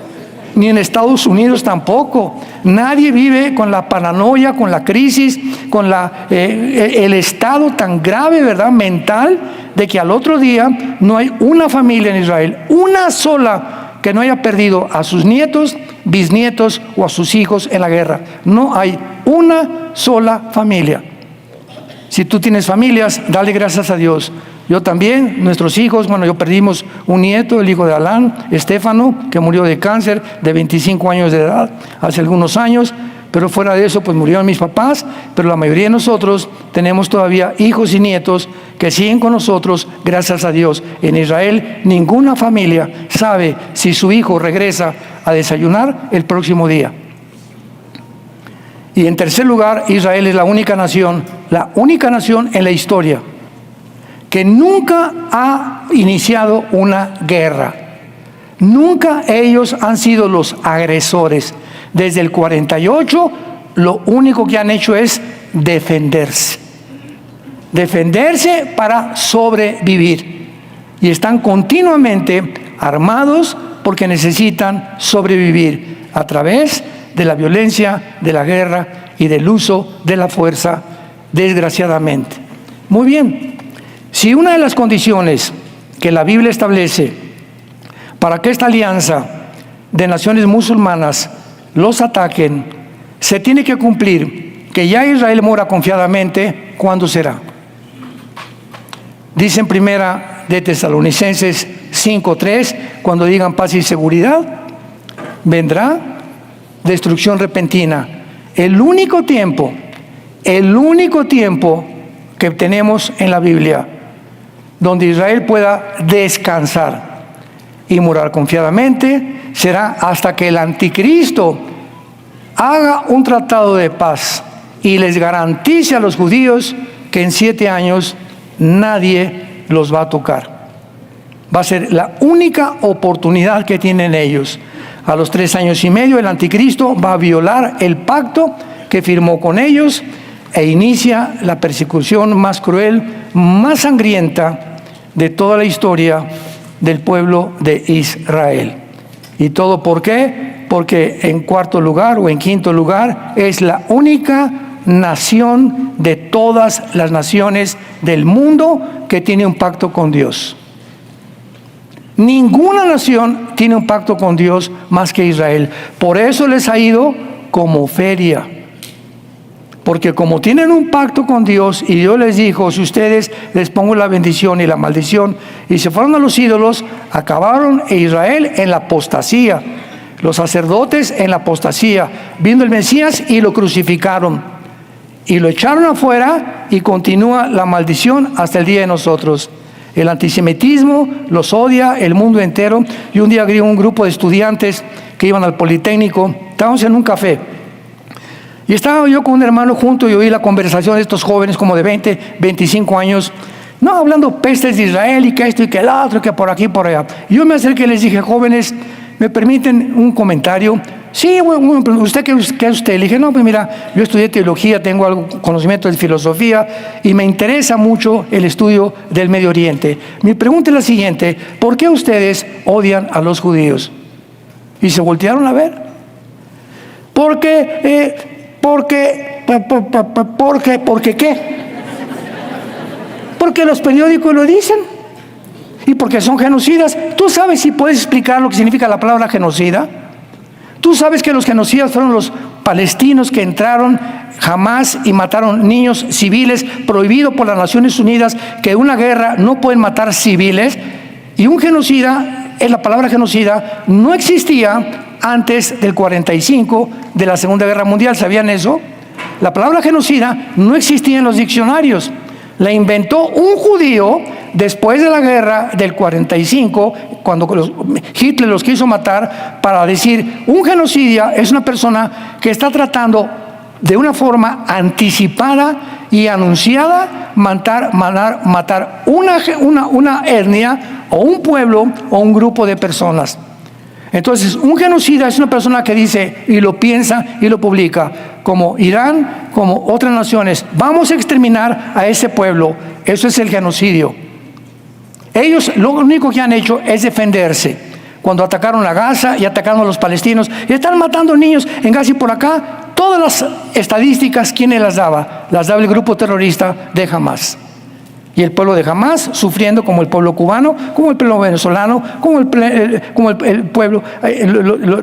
A: ni en Estados Unidos tampoco. Nadie vive con la paranoia, con la crisis, con el estado tan grave, ¿verdad?, mental, de que al otro día no hay una familia en Israel, una sola, que no haya perdido a sus nietos, bisnietos o a sus hijos en la guerra. No hay una sola familia. Si tú tienes familias, dale gracias a Dios. Yo también, nuestros hijos, yo perdimos un nieto, el hijo de Alán, Estefano, que murió de cáncer de 25 años de edad, hace algunos años, pero fuera de eso, pues murieron mis papás, pero la mayoría de nosotros tenemos todavía hijos y nietos que siguen con nosotros, gracias a Dios. En Israel, ninguna familia sabe si su hijo regresa a desayunar el próximo día. Y en tercer lugar, Israel es la única nación en la historia que nunca ha iniciado una guerra. Nunca ellos han sido los agresores. Desde el 48, lo único que han hecho es defenderse. Defenderse para sobrevivir. Y están continuamente armados porque necesitan sobrevivir a través de la violencia, de la guerra y del uso de la fuerza, desgraciadamente. Muy bien, si una de las condiciones que la Biblia establece para que esta alianza de naciones musulmanas los ataquen, se tiene que cumplir que ya Israel mora confiadamente, ¿cuándo será? Dice en primera de Tesalonicenses 5:3, cuando digan paz y seguridad, vendrá destrucción repentina. El único tiempo que tenemos en la Biblia donde Israel pueda descansar y morar confiadamente será hasta que el anticristo haga un tratado de paz y les garantice a los judíos que en 7 años nadie los va a tocar. Va a ser la única oportunidad que tienen ellos. A los 3 años y medio el anticristo va a violar el pacto que firmó con ellos e inicia la persecución más cruel, más sangrienta de toda la historia del pueblo de Israel. ¿Y todo por qué? Porque en cuarto lugar o en quinto lugar es la única nación de todas las naciones del mundo que tiene un pacto con Dios. Ninguna nación tiene un pacto con Dios más que Israel. Por eso les ha ido como feria. Porque como tienen un pacto con Dios y Dios les dijo, si ustedes les pongo la bendición y la maldición, y se fueron a los ídolos, acabaron Israel en la apostasía. Los sacerdotes en la apostasía. Vino el Mesías y lo crucificaron. Y lo echaron afuera y continúa la maldición hasta el día de nosotros. El antisemitismo los odia el mundo entero. Y un día vi un grupo de estudiantes que iban al Politécnico. Estábamos en un café. Y estaba yo con un hermano junto y oí la conversación de estos jóvenes como de 20, 25 años. No, hablando pestes de Israel y que esto y que el otro, que por aquí y por allá. Y yo me acerqué y les dije, jóvenes, ¿me permiten un comentario? Sí, bueno, ¿usted qué es usted? Le dije, no, pues mira, yo estudié teología, tengo algo conocimiento de filosofía y me interesa mucho el estudio del Medio Oriente. Mi pregunta es la siguiente, ¿por qué ustedes odian a los judíos? Y se voltearon a ver. ¿Porque qué? Porque los periódicos lo dicen y porque son genocidas. ¿Tú sabes si puedes explicar lo que significa la palabra genocida? ¿Tú sabes que los genocidas fueron los palestinos que entraron jamás y mataron niños civiles? Prohibido por las Naciones Unidas que una guerra no pueden matar civiles. Y un genocida, la palabra genocida, no existía antes del 45 de la Segunda Guerra Mundial. ¿Sabían eso? La palabra genocida no existía en los diccionarios. La inventó un judío después de la guerra del 45, cuando Hitler los quiso matar, para decir, un genocida es una persona que está tratando de una forma anticipada y anunciada matar una etnia o un pueblo o un grupo de personas. Entonces, un genocida es una persona que dice y lo piensa y lo publica, como Irán, como otras naciones, vamos a exterminar a ese pueblo. Eso es el genocidio. Ellos lo único que han hecho es defenderse. Cuando atacaron a Gaza y atacaron a los palestinos y están matando niños en Gaza y por acá, todas las estadísticas, ¿quién las daba? Las daba el grupo terrorista de Hamás. Y el pueblo de Hamás sufriendo como el pueblo cubano, como el pueblo venezolano, como el pueblo,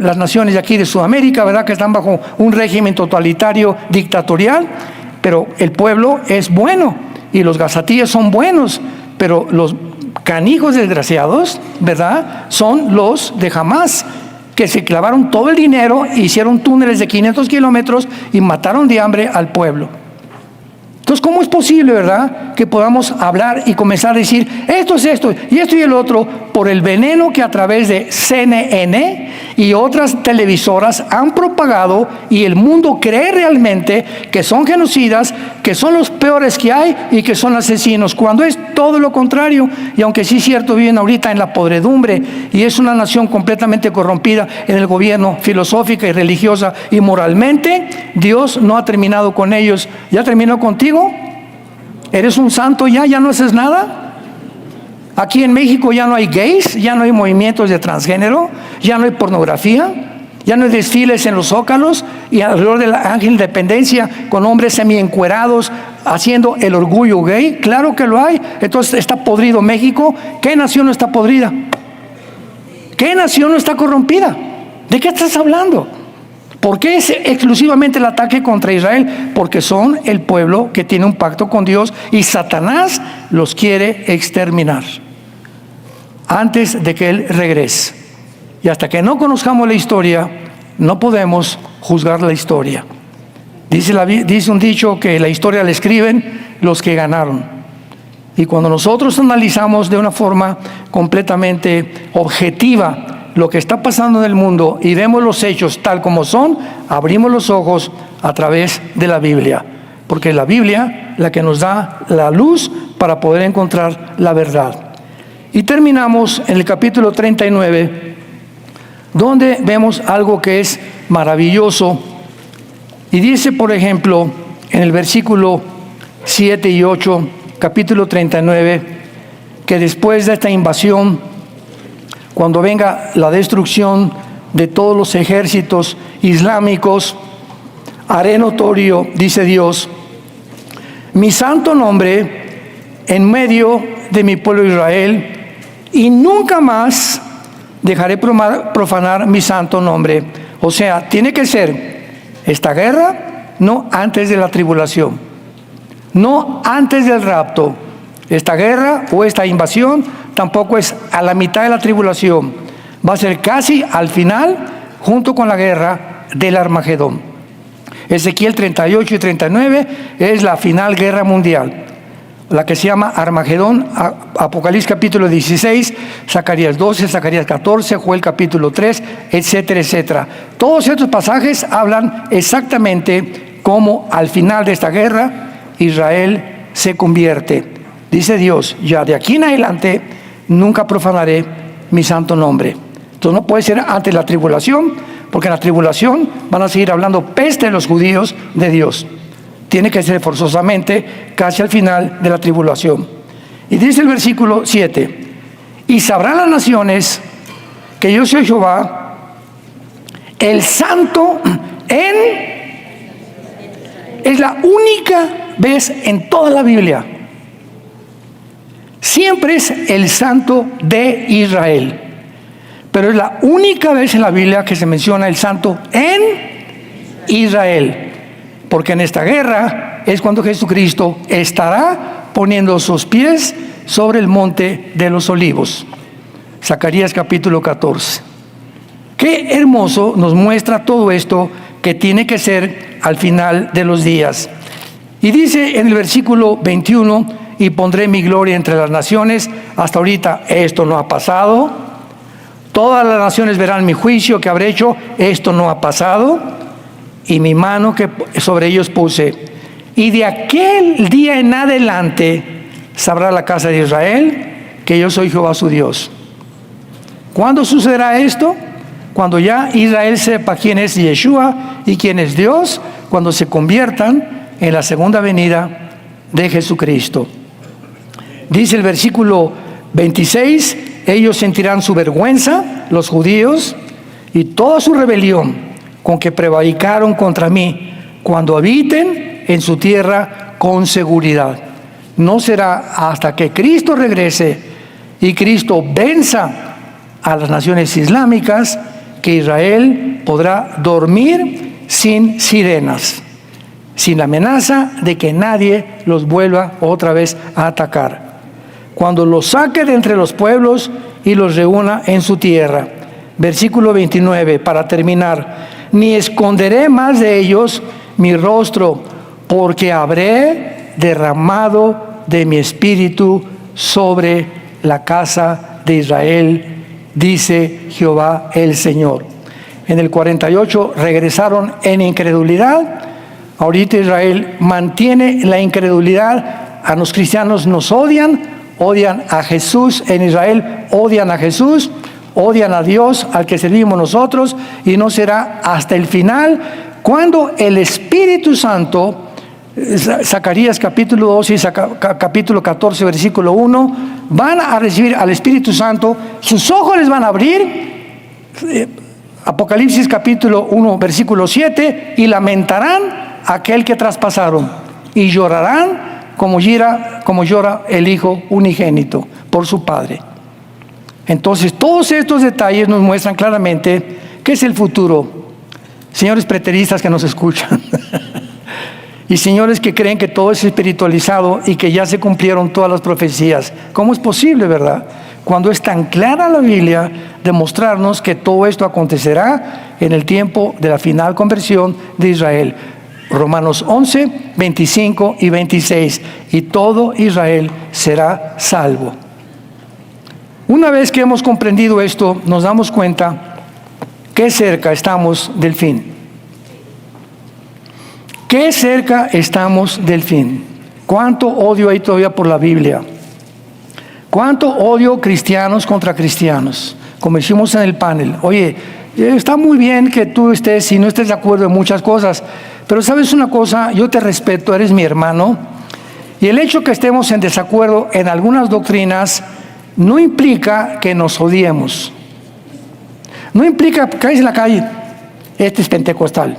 A: las naciones de aquí de Sudamérica, ¿verdad? Que están bajo un régimen totalitario, dictatorial. pero el pueblo es bueno y los gazatíes son buenos, pero los canijos desgraciados, ¿verdad?, son los de Hamás, que se clavaron todo el dinero, hicieron túneles de 500 kilómetros y mataron de hambre al pueblo. Entonces, ¿cómo es posible, verdad, que podamos hablar y comenzar a decir esto es esto y esto y el otro por el veneno que a través de CNN y otras televisoras han propagado y el mundo cree realmente que son genocidas, que son los peores que hay y que son asesinos, cuando es todo lo contrario? Y aunque sí es cierto, viven ahorita en la podredumbre y es una nación completamente corrompida en el gobierno, filosófica y religiosa y moralmente, Dios no ha terminado con ellos. ¿Ya terminó contigo? ¿Eres un santo ya? ¿Ya no haces nada? Aquí en México ya no hay gays, ya no hay movimientos de transgénero, ya no hay pornografía, ya no hay desfiles en los zócalos y alrededor del Ángel de Independencia con hombres semi-encuerados haciendo el orgullo gay. Claro que lo hay. Entonces, ¿está podrido México? ¿Qué nación no está podrida? ¿Qué nación no está corrompida? ¿De qué estás hablando? ¿Por qué es exclusivamente el ataque contra Israel? Porque son el pueblo que tiene un pacto con Dios y Satanás los quiere exterminar antes de que Él regrese. Y hasta que no conozcamos la historia, no podemos juzgar la historia. Dice un dicho que la historia la escriben los que ganaron. Y cuando nosotros analizamos de una forma completamente objetiva lo que está pasando en el mundo y vemos los hechos tal como son, abrimos los ojos a través de la Biblia, porque es la Biblia la que nos da la luz para poder encontrar la verdad. Y terminamos en el capítulo 39, donde vemos algo que es maravilloso, y dice, por ejemplo, en el versículo 7 y 8, capítulo 39, que después de esta invasión, cuando venga la destrucción de todos los ejércitos islámicos, haré notorio, dice Dios, mi santo nombre en medio de mi pueblo Israel, y nunca más dejaré profanar mi santo nombre. O sea, tiene que ser esta guerra, no antes de la tribulación, no antes del rapto. Esta guerra o esta invasión tampoco es a la mitad de la tribulación, va a ser casi al final, junto con la guerra del Armagedón. Ezequiel 38 y 39 es la final guerra mundial, la que se llama Armagedón. Apocalipsis capítulo 16, Zacarías 12, Zacarías 14, Joel capítulo 3, etcétera, etcétera. Todos estos pasajes hablan exactamente cómo al final de esta guerra Israel se convierte. Dice Dios, ya de aquí en adelante nunca profanaré mi santo nombre. Entonces no puede ser antes de la tribulación, porque en la tribulación van a seguir hablando peste de los judíos de Dios. Tiene que ser forzosamente casi al final de la tribulación. Y dice el versículo 7, y sabrán las naciones que yo soy Jehová, el santo es la única vez en toda la Biblia. Siempre es el santo de Israel, pero es la única vez en la Biblia que se menciona el santo en Israel, porque en esta guerra es cuando Jesucristo estará poniendo sus pies sobre el monte de los olivos. Zacarías capítulo 14. Qué hermoso nos muestra todo esto que tiene que ser al final de los días. Y dice en el versículo 21, y pondré mi gloria entre las naciones. Hasta ahorita esto no ha pasado. Todas las naciones verán mi juicio que habré hecho. Esto no ha pasado. Y mi mano que sobre ellos puse. Y de aquel día en adelante sabrá la casa de Israel que yo soy Jehová su Dios. ¿Cuándo sucederá esto? Cuando ya Israel sepa quién es Yeshua y quién es Dios, cuando se conviertan en la segunda venida de Jesucristo. Dice el versículo 26, ellos sentirán su vergüenza, los judíos, y toda su rebelión con que prevaricaron contra mí, cuando habiten en su tierra con seguridad. No será hasta que Cristo regrese y Cristo venza a las naciones islámicas que Israel podrá dormir sin sirenas. sin la amenaza de que nadie los vuelva otra vez a atacar. Cuando los saque de entre los pueblos y los reúna en su tierra. Versículo 29, para terminar. Ni esconderé más de ellos mi rostro, porque habré derramado de mi espíritu sobre la casa de Israel, dice Jehová el Señor. En el 48 regresaron en incredulidad. Ahorita Israel mantiene la incredulidad. A los cristianos nos odian a Jesús en Israel, odian a Jesús, odian a Dios al que servimos nosotros, y no será hasta el final cuando el Espíritu Santo, Zacarías capítulo 12 y capítulo 14 versículo 1, van a recibir al Espíritu Santo, sus ojos les van a abrir, Apocalipsis capítulo 1 versículo 7, y lamentarán a aquel que traspasaron, y llorarán como llora el Hijo unigénito por su Padre. Entonces, todos estos detalles nos muestran claramente qué es el futuro. Señores preteristas que nos escuchan y señores que creen que todo es espiritualizado y que ya se cumplieron todas las profecías. ¿Cómo es posible, verdad? Cuando es tan clara la Biblia de mostrarnos que todo esto acontecerá en el tiempo de la final conversión de Israel. Romanos 11, 25 y 26. Y todo Israel será salvo. Una vez que hemos comprendido esto, nos damos cuenta que cerca estamos del fin. Qué cerca estamos del fin. Cuánto odio hay todavía por la Biblia. Cuánto odio cristianos contra cristianos. Como hicimos en el panel. Oye, está muy bien que tú estés y no estés de acuerdo en muchas cosas, pero sabes una cosa, yo te respeto, eres mi hermano, y el hecho que estemos en desacuerdo en algunas doctrinas no implica que nos odiemos. No implica que caes en la calle, este es pentecostal.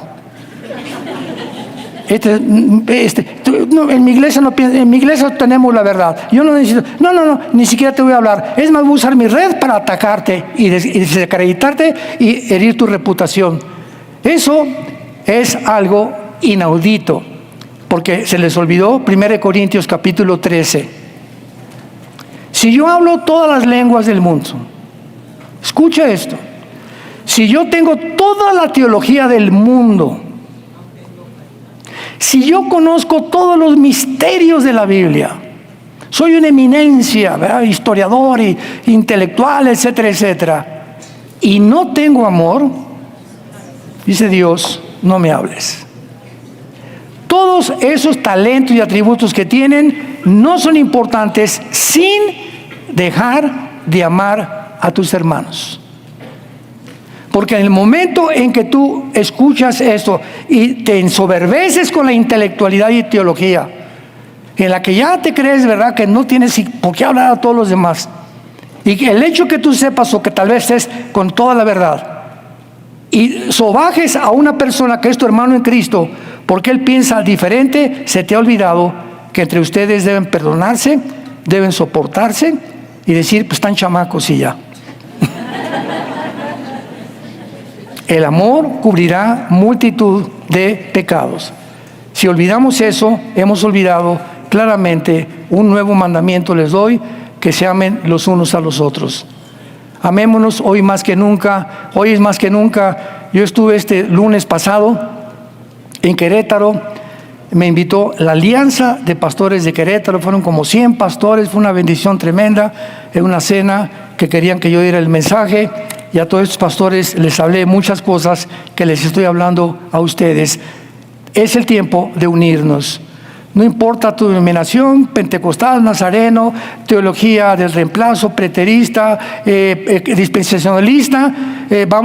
A: En mi iglesia no pienso, en mi iglesia tenemos la verdad. Yo no necesito, no, ni siquiera te voy a hablar. Es más, voy a usar mi red para atacarte y desacreditarte y herir tu reputación. Eso es algo inaudito, porque se les olvidó 1 Corintios capítulo 13. Si yo hablo todas las lenguas del mundo, escucha esto. Si yo tengo toda la teología del mundo, si yo conozco todos los misterios de la Biblia, soy una eminencia, ¿verdad? Historiador y intelectual, etcétera, etcétera, y no tengo amor, dice Dios, no me hables. Todos esos talentos y atributos que tienen no son importantes sin dejar de amar a tus hermanos. Porque en el momento en que tú escuchas esto y te ensoberbeces con la intelectualidad y teología, en la que ya te crees, ¿verdad?, que no tienes por qué hablar a todos los demás, y que el hecho que tú sepas o que tal vez estés con toda la verdad, y sobajes a una persona que es tu hermano en Cristo, porque él piensa diferente, se te ha olvidado que entre ustedes deben perdonarse, deben soportarse y decir, pues están chamacos y ya. El amor cubrirá multitud de pecados. Si olvidamos eso, hemos olvidado claramente un nuevo mandamiento les doy, que se amen los unos a los otros. Amémonos hoy más que nunca. Hoy es más que nunca. Yo estuve este lunes pasado en Querétaro. Me invitó la Alianza de Pastores de Querétaro. Fueron como 100 pastores. Fue una bendición tremenda. En una cena que querían que yo diera el mensaje. Y a todos estos pastores les hablé muchas cosas que les estoy hablando a ustedes. Es el tiempo de unirnos. No importa tu denominación, pentecostal, nazareno, teología del reemplazo, preterista, dispensacionalista,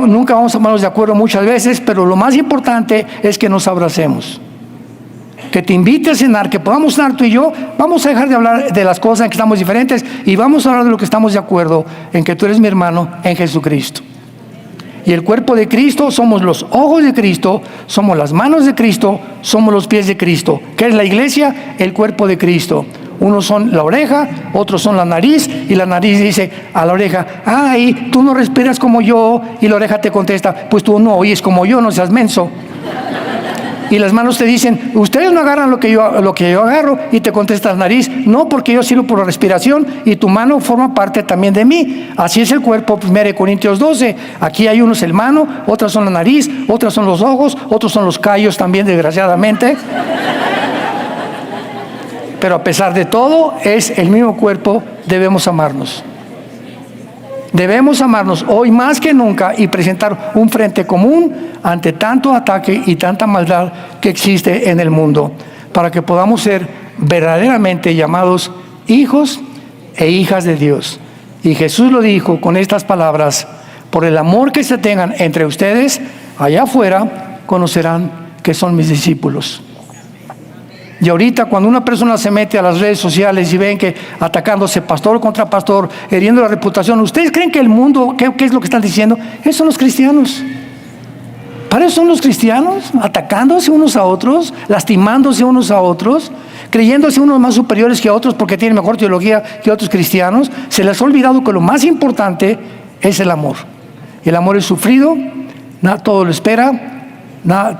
A: nunca vamos a ponernos de acuerdo muchas veces, pero lo más importante es que nos abracemos. Que te invite a cenar, que podamos cenar tú y yo. Vamos a dejar de hablar de las cosas en que estamos diferentes y vamos a hablar de lo que estamos de acuerdo, en que tú eres mi hermano en Jesucristo. Y el cuerpo de Cristo somos los ojos de Cristo, somos las manos de Cristo, somos los pies de Cristo. ¿Qué es la iglesia? El cuerpo de Cristo. Unos son la oreja, otros son la nariz, y la nariz dice a la oreja, ay, tú no respiras como yo, y la oreja te contesta, pues tú no oyes como yo, no seas menso. Y las manos te dicen, ustedes no agarran lo que yo agarro, y te contestas nariz, no, porque yo sirvo por la respiración y tu mano forma parte también de mí. Así es el cuerpo, 1 Corintios 12. Aquí hay unos el mano, otras son la nariz, otras son los ojos, otros son los callos también, desgraciadamente. Pero a pesar de todo, es el mismo cuerpo, debemos amarnos. Debemos amarnos hoy más que nunca y presentar un frente común ante tanto ataque y tanta maldad que existe en el mundo, para que podamos ser verdaderamente llamados hijos e hijas de Dios. Y Jesús lo dijo con estas palabras: por el amor que se tengan entre ustedes, allá afuera conocerán que son mis discípulos. Y ahorita cuando una persona se mete a las redes sociales y ven que atacándose pastor contra pastor, hiriendo la reputación, ¿ustedes creen que el mundo, qué es lo que están diciendo? Esos son los cristianos. Para eso son los cristianos, atacándose unos a otros, lastimándose unos a otros, creyéndose unos más superiores que otros porque tienen mejor teología que otros cristianos. Se les ha olvidado que lo más importante es el amor. El amor es sufrido, todo lo espera,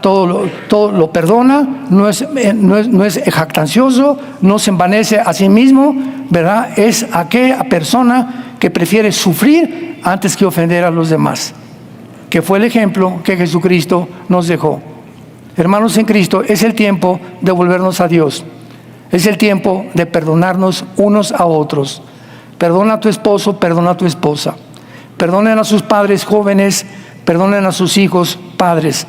A: todo lo perdona, no es jactancioso, no se envanece a sí mismo, ¿verdad? Es aquella persona que prefiere sufrir antes que ofender a los demás, que fue el ejemplo que Jesucristo nos dejó. Hermanos en Cristo, es el tiempo de volvernos a Dios. Es el tiempo de perdonarnos unos a otros. Perdona a tu esposo, perdona a tu esposa. Perdonen a sus padres jóvenes, perdonen a sus hijos padres.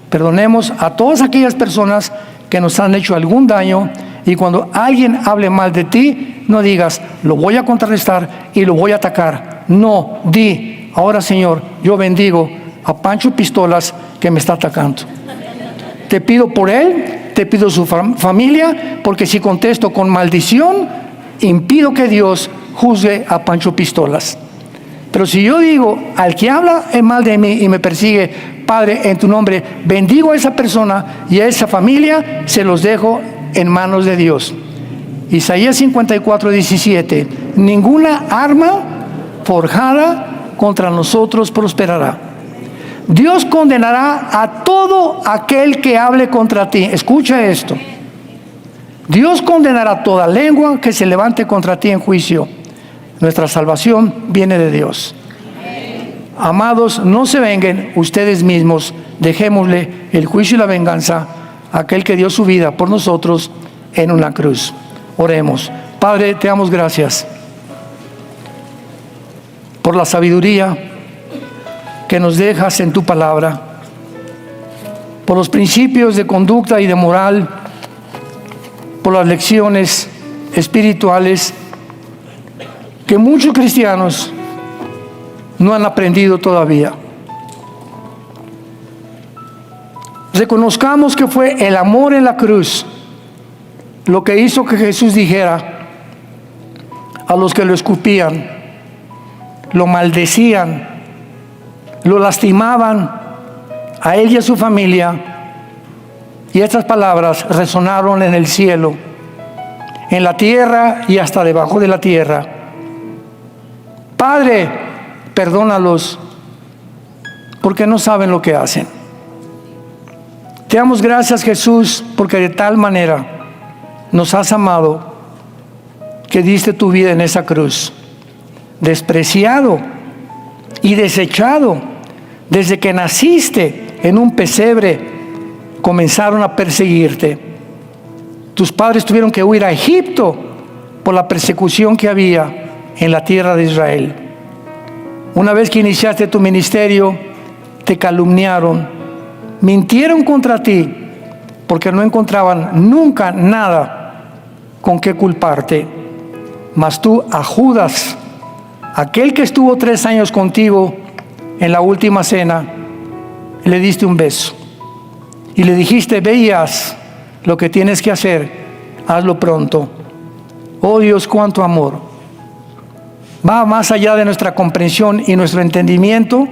A: Perdonemos a todas aquellas personas que nos han hecho algún daño, y cuando alguien hable mal de ti, no digas, lo voy a contrarrestar y lo voy a atacar. No, di, ahora Señor, yo bendigo a Pancho Pistolas que me está atacando. Te pido por él, te pido su familia, porque si contesto con maldición, impido que Dios juzgue a Pancho Pistolas. Pero si yo digo, al que habla mal de mí y me persigue, Padre, en tu nombre, bendigo a esa persona y a esa familia, se los dejo en manos de Dios. Isaías 54, 17. Ninguna arma forjada contra nosotros prosperará. Dios condenará a todo aquel que hable contra ti. Escucha esto. Dios condenará toda lengua que se levante contra ti en juicio. Nuestra salvación viene de Dios. Amados, no se venguen ustedes mismos, dejémosle el juicio y la venganza a aquel que dio su vida por nosotros en una cruz. Oremos. Padre, te damos gracias por la sabiduría que nos dejas en tu palabra, por los principios de conducta y de moral, por las lecciones espirituales que muchos cristianos no han aprendido todavía. Reconozcamos que fue el amor en la cruz lo que hizo que Jesús dijera a los que lo escupían, lo maldecían, lo lastimaban, a él y a su familia, y estas palabras resonaron en el cielo, en la tierra y hasta debajo de la tierra: Padre, perdónalos, porque no saben lo que hacen. Te damos gracias, Jesús, porque de tal manera nos has amado que diste tu vida en esa cruz, despreciado y desechado. Desde que naciste en un pesebre, comenzaron a perseguirte. Tus padres tuvieron que huir a Egipto por la persecución que había en la tierra de Israel. Una vez que iniciaste tu ministerio, te calumniaron, mintieron contra ti, porque no encontraban nunca nada con qué culparte. Mas tú, a Judas, aquel que estuvo 3 años contigo en la última cena, le diste un beso y le dijiste: ve y haz lo que tienes que hacer, hazlo pronto. Oh Dios, cuánto amor. Va más allá de nuestra comprensión y nuestro entendimiento,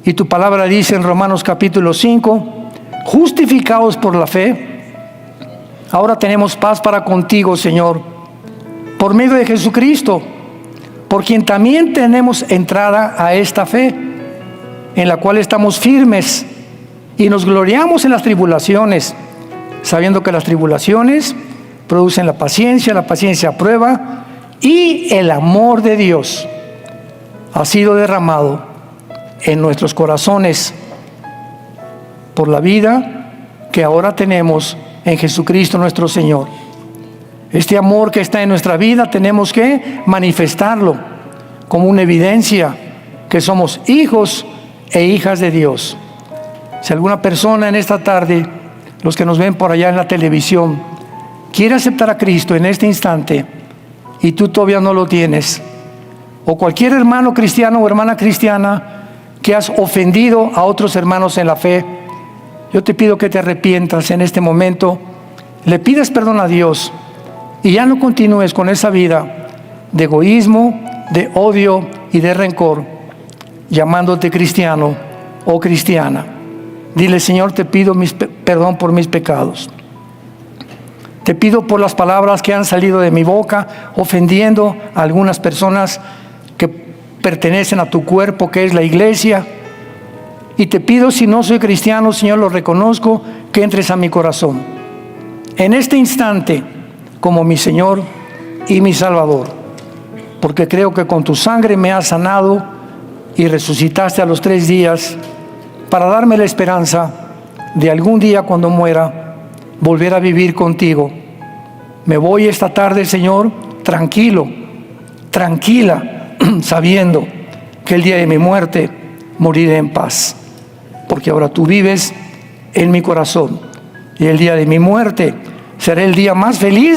A: y tu palabra dice en Romanos capítulo 5: justificados por la fe, ahora tenemos paz para contigo, Señor, por medio de Jesucristo, por quien también tenemos entrada a esta fe, en la cual estamos firmes y nos gloriamos en las tribulaciones, sabiendo que las tribulaciones producen la paciencia prueba, y el amor de Dios ha sido derramado en nuestros corazones por la vida que ahora tenemos en Jesucristo nuestro Señor. Este amor que está en nuestra vida tenemos que manifestarlo como una evidencia que somos hijos e hijas de Dios. Si alguna persona en esta tarde, los que nos ven por allá en la televisión, quiere aceptar a Cristo en este instante y tú todavía no lo tienes, o cualquier hermano cristiano o hermana cristiana que has ofendido a otros hermanos en la fe, yo te pido que te arrepientas en este momento, le pidas perdón a Dios y ya no continúes con esa vida de egoísmo, de odio y de rencor, llamándote cristiano o cristiana. Dile: Señor, te pido perdón por mis pecados. Te pido por las palabras que han salido de mi boca, ofendiendo a algunas personas que pertenecen a tu cuerpo, que es la iglesia. Y te pido, si no soy cristiano, Señor, lo reconozco, que entres a mi corazón en este instante como mi Señor y mi Salvador, porque creo que con tu sangre me has sanado y resucitaste a los 3 días para darme la esperanza de algún día, cuando muera, volver a vivir contigo. Me voy esta tarde, Señor, tranquilo, tranquila, sabiendo que el día de mi muerte moriré en paz, porque ahora tú vives en mi corazón, y el día de mi muerte será el día más feliz